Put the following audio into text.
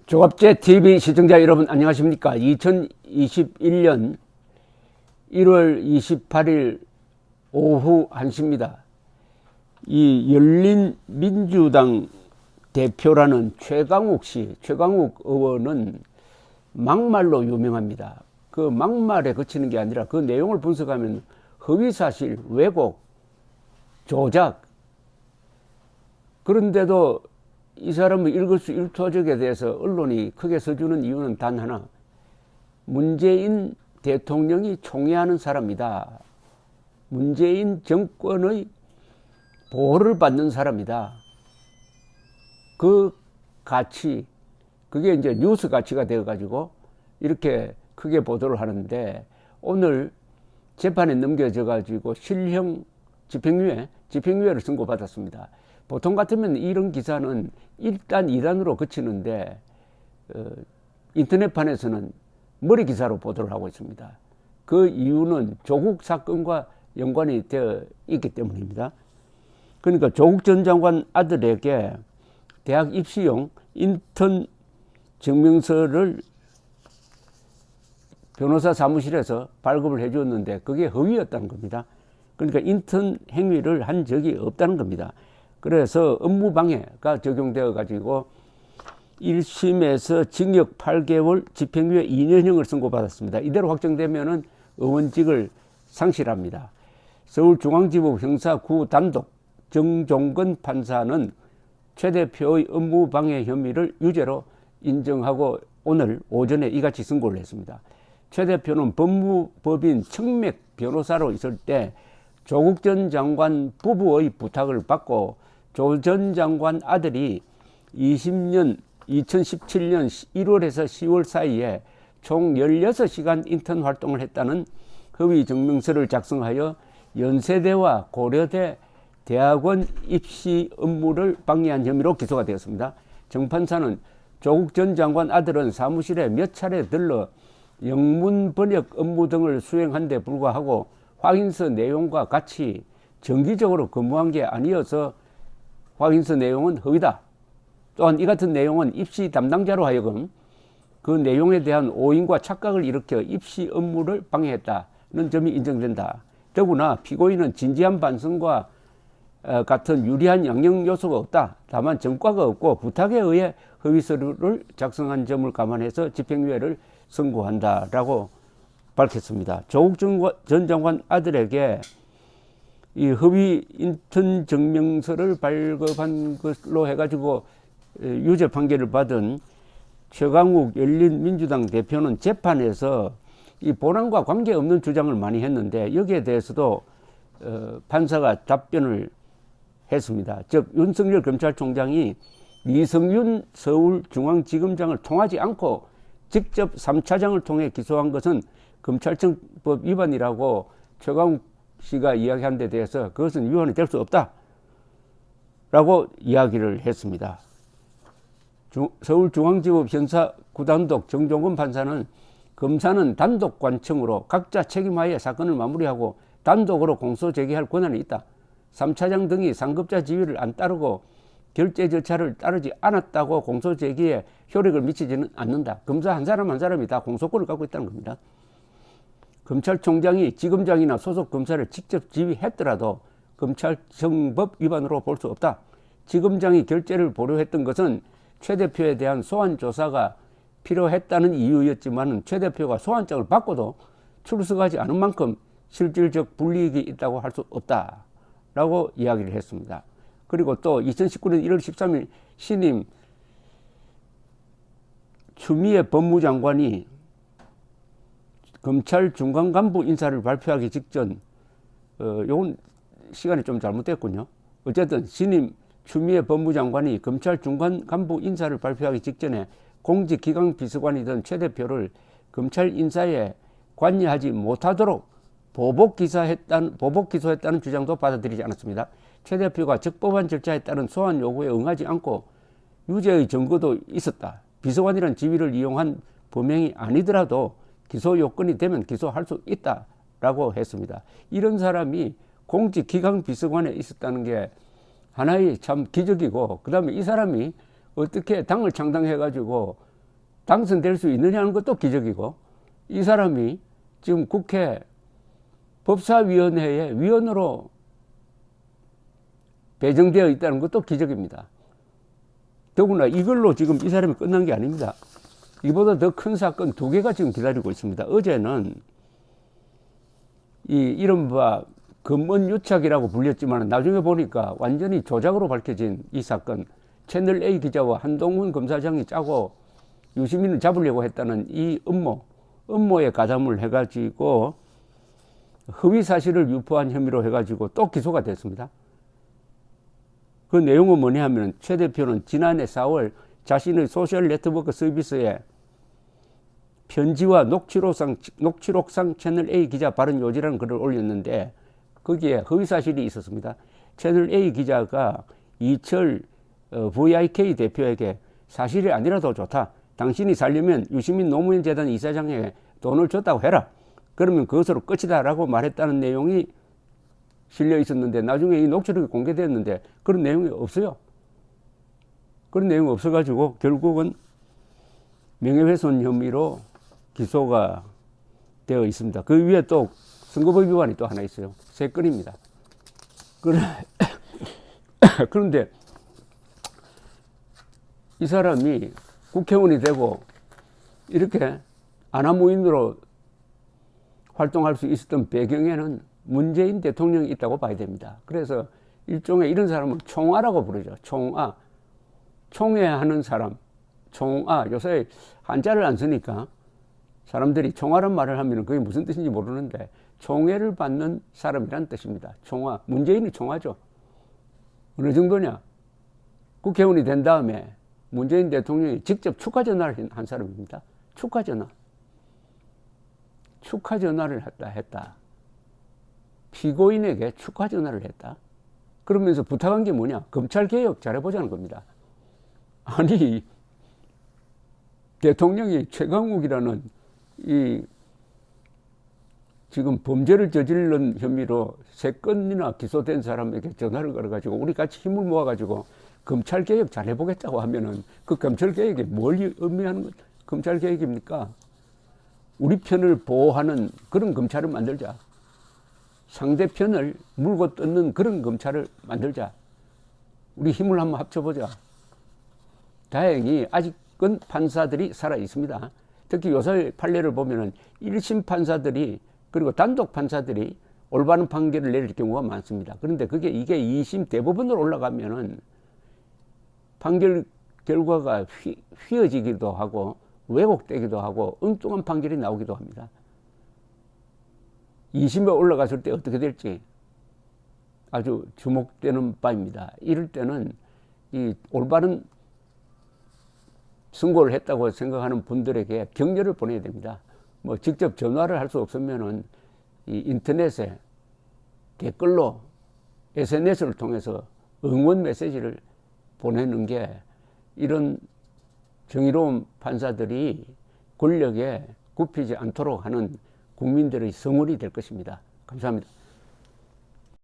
조갑제 TV 시청자 여러분 안녕하십니까? 2021년 1월 28일 오후 1시입니다. 이 열린민주당 대표라는 최강욱 의원은 막말로 유명합니다. 그 막말에 그치는 게 아니라 그 내용을 분석하면 허위사실, 왜곡, 조작. 그런데도 이 사람의 일거수일투족에 대해서 언론이 크게 써주는 이유는 단 하나. 문재인 대통령이 총애하는 사람이다. 문재인 정권의 보호를 받는 사람이다. 그 가치, 그게 이제 뉴스 가치가 되어가지고 이렇게 크게 보도를 하는데, 오늘 재판에 넘겨져가지고 실형 집행유예를 선고받았습니다. 보통 같으면 이런 기사는 1단, 2단으로 그치는데 인터넷판에서는 머리 기사로 보도를 하고 있습니다. 그 이유는 조국 사건과 연관이 되어 있기 때문입니다. 그러니까 조국 전 장관 아들에게 대학 입시용 인턴 증명서를 변호사 사무실에서 발급을 해 주었는데 그게 허위였다는 겁니다. 그러니까 인턴 행위를 한 적이 없다는 겁니다. 그래서 업무방해가 적용되어 가지고 1심에서 징역 8개월 집행유예 2년형을 선고받았습니다. 이대로 확정되면은 의원직을 상실합니다. 서울중앙지법 형사 9 단독 정종건 판사는 최 대표의 업무방해 혐의를 유죄로 인정하고 오늘 오전에 이같이 선고를 했습니다. 최 대표는 법무법인 청맥 변호사로 있을 때 조국 전 장관 부부의 부탁을 받고 조 전 장관 아들이 2017년 1월에서 10월 사이에 총 16시간 인턴 활동을 했다는 허위 증명서를 작성하여 연세대와 고려대 대학원 입시 업무를 방해한 혐의로 기소가 되었습니다. 정 판사는 조국 전 장관 아들은 사무실에 몇 차례 들러 영문 번역 업무 등을 수행한 데 불구하고 확인서 내용과 같이 정기적으로 근무한 게 아니어서 확인서 내용은 허위다. 또한 이 같은 내용은 입시 담당자로 하여금 그 내용에 대한 오인과 착각을 일으켜 입시 업무를 방해했다는 점이 인정된다. 더구나 피고인은 진지한 반성과 같은 유리한 양형 요소가 없다. 다만 전과가 없고 부탁에 의해 허위서류를 작성한 점을 감안해서 집행유예를 선고한다라고 밝혔습니다. 조국 전 장관 아들에게 이 허위 인턴 증명서를 발급한 것으로 해가지고 유죄 판결을 받은 최강욱 열린민주당 대표는 재판에서 이 본안과 관계없는 주장을 많이 했는데 여기에 대해서도 판사가 답변을 했습니다. 즉 윤석열 검찰총장이 이성윤 서울중앙지검장을 통하지 않고 직접 3차장을 통해 기소한 것은 검찰청법 위반이라고 최강욱 씨가 이야기한 데 대해서 그것은 위반이 될 수 없다 라고 이야기를 했습니다. 서울중앙지법 형사 9단독 정종건 판사는 검사는 단독 관청으로 각자 책임하에 사건을 마무리하고 단독으로 공소 제기할 권한이 있다. 3차장 등이 상급자 지휘를 안 따르고 결재 절차를 따르지 않았다고 공소 제기에 효력을 미치지는 않는다. 검사 한 사람 한 사람이 다 공소권을 갖고 있다는 겁니다. 검찰총장이 지검장이나 소속 검사를 직접 지휘했더라도 검찰청법 위반으로 볼 수 없다. 지검장이 결재를 보류했던 것은 최 대표에 대한 소환 조사가 필요했다는 이유였지만 최 대표가 소환장을 받고도 출석하지 않은 만큼 실질적 불이익이 있다고 할 수 없다라고 이야기를 했습니다. 그리고 또 2019년 1월 13일 신임 추미애 법무장관이 검찰 중간 간부 인사를 발표하기 직전, 요건 시간이 좀 잘못됐군요. 어쨌든 신임 추미애 법무장관이 검찰 중간 간부 인사를 발표하기 직전에 공직기강 비서관이던 최 대표를 검찰 인사에 관여하지 못하도록 보복 기소했다는 주장도 받아들이지 않았습니다. 최 대표가 적법한 절차에 따른 소환 요구에 응하지 않고 유죄의 증거도 있었다. 비서관이란 지위를 이용한 범행이 아니더라도 기소 요건이 되면 기소할 수 있다라고 했습니다. 이런 사람이 공직기강 비서관에 있었다는 게 하나의 참 기적이고, 그 다음에 이 사람이 어떻게 당을 창당해가지고 당선될 수 있느냐는 것도 기적이고, 이 사람이 지금 국회 법사위원회의 위원으로 배정되어 있다는 것도 기적입니다. 더구나 이걸로 지금 이 사람이 끝난 게 아닙니다. 이보다 더 큰 사건 2개가 지금 기다리고 있습니다. 어제는 이 이른바 검언유착이라고 불렸지만 나중에 보니까 완전히 조작으로 밝혀진 이 사건, 채널A 기자와 한동훈 검사장이 짜고 유시민을 잡으려고 했다는 이 음모에 가담을 해가지고 허위 사실을 유포한 혐의로 해가지고 또 기소가 됐습니다. 그 내용은 뭐냐 하면 최 대표는 지난해 4월 자신의 소셜 네트워크 서비스에 편지와 녹취록상 채널A 기자 발언 요지라는 글을 올렸는데 거기에 허위 사실이 있었습니다. 채널A 기자가 이철 VIK 대표에게 사실이 아니라도 좋다. 당신이 살려면 유시민 노무현 재단 이사장에게 돈을 줬다고 해라. 그러면 그것으로 끝이다 라고 말했다는 내용이 실려 있었는데 나중에 이 녹취록이 공개됐는데 그런 내용이 없어요. 그런 내용이 없어가지고 결국은 명예훼손 혐의로 기소가 되어 있습니다. 그 위에 또 선거법 위반이 또 하나 있어요. 3건입니다. 그런데 이 사람이 국회의원이 되고 이렇게 아나무인으로 활동할 수 있었던 배경에는 문재인 대통령이 있다고 봐야 됩니다. 그래서 일종의 이런 사람은 총아라고 부르죠. 총아. 총애하는 사람. 총아. 요새 한자를 안 쓰니까 사람들이 총아란 말을 하면 그게 무슨 뜻인지 모르는데 총애를 받는 사람이란 뜻입니다. 총아. 문재인이 총아죠. 어느 정도냐? 국회의원이 된 다음에 문재인 대통령이 직접 축하 전화를 한 사람입니다. 축하 전화. 축하 전화를 했다. 피고인에게 축하 전화를 했다. 그러면서 부탁한 게 뭐냐? 검찰개혁 잘해보자는 겁니다. 아니, 대통령이 최강욱이라는 이 지금 범죄를 저지른 혐의로 3건이나 기소된 사람에게 전화를 걸어가지고 우리 같이 힘을 모아가지고 검찰개혁 잘해보겠다고 하면은 그 검찰개혁이 뭘 의미하는 검찰개혁입니까? 우리 편을 보호하는 그런 검찰을 만들자. 상대편을 물고 뜯는 그런 검찰을 만들자. 우리 힘을 한번 합쳐보자. 다행히 아직은 판사들이 살아 있습니다. 특히 요새 판례를 보면은 1심 판사들이 그리고 단독 판사들이 올바른 판결을 내릴 경우가 많습니다. 그런데 이게 2심 대법원으로 올라가면은 판결 결과가 휘어지기도 하고 왜곡되기도 하고 엉뚱한 판결이 나오기도 합니다. 2심에 올라갔을 때 어떻게 될지 아주 주목되는 바입니다. 이럴 때는 이 올바른 선고를 했다고 생각하는 분들에게 격려를 보내야 됩니다. 뭐 직접 전화를 할 수 없으면은 이 인터넷에 댓글로 SNS를 통해서 응원 메시지를 보내는 게 이런 정의로운 판사들이 권력에 굽히지 않도록 하는 국민들의 성원이 될 것입니다. 감사합니다.